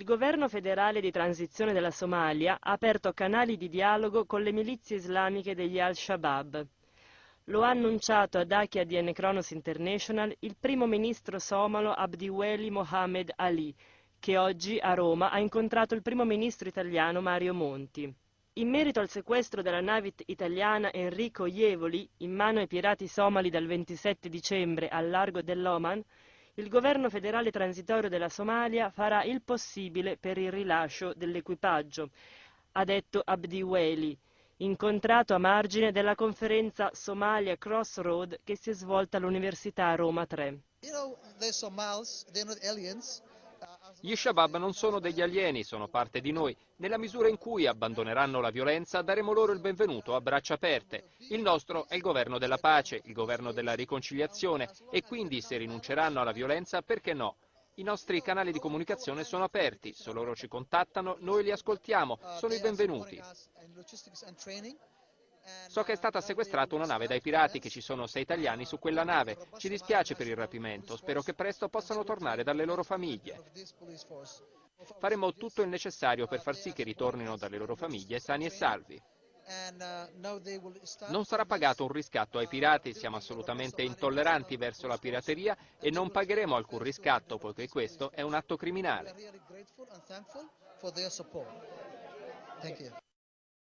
Il governo federale di transizione della Somalia ha aperto canali di dialogo con le milizie islamiche degli Al-Shabaab. Lo ha annunciato ad ADN Kronos International il primo ministro somalo Abdiweli Mohamed Ali, che oggi a Roma ha incontrato il primo ministro italiano Mario Monti. In merito al sequestro della nave italiana Enrico Jevoli, in mano ai pirati somali dal 27 dicembre al largo dell'Oman, il governo federale transitorio della Somalia farà il possibile per il rilascio dell'equipaggio, ha detto Abdiweli, incontrato a margine della conferenza Somalia Crossroad che si è svolta all'Università Roma 3. Gli Shabab non sono degli alieni, sono parte di noi. Nella misura in cui abbandoneranno la violenza, daremo loro il benvenuto a braccia aperte. Il nostro è il governo della pace, il governo della riconciliazione e quindi se rinunceranno alla violenza, perché no? I nostri canali di comunicazione sono aperti, se loro ci contattano, noi li ascoltiamo, sono i benvenuti. So che è stata sequestrata una nave dai pirati, che ci sono 6 italiani su quella nave. Ci dispiace per il rapimento, spero che presto possano tornare dalle loro famiglie. Faremo tutto il necessario per far sì che ritornino dalle loro famiglie sani e salvi. Non sarà pagato un riscatto ai pirati, siamo assolutamente intolleranti verso la pirateria e non pagheremo alcun riscatto, poiché questo è un atto criminale.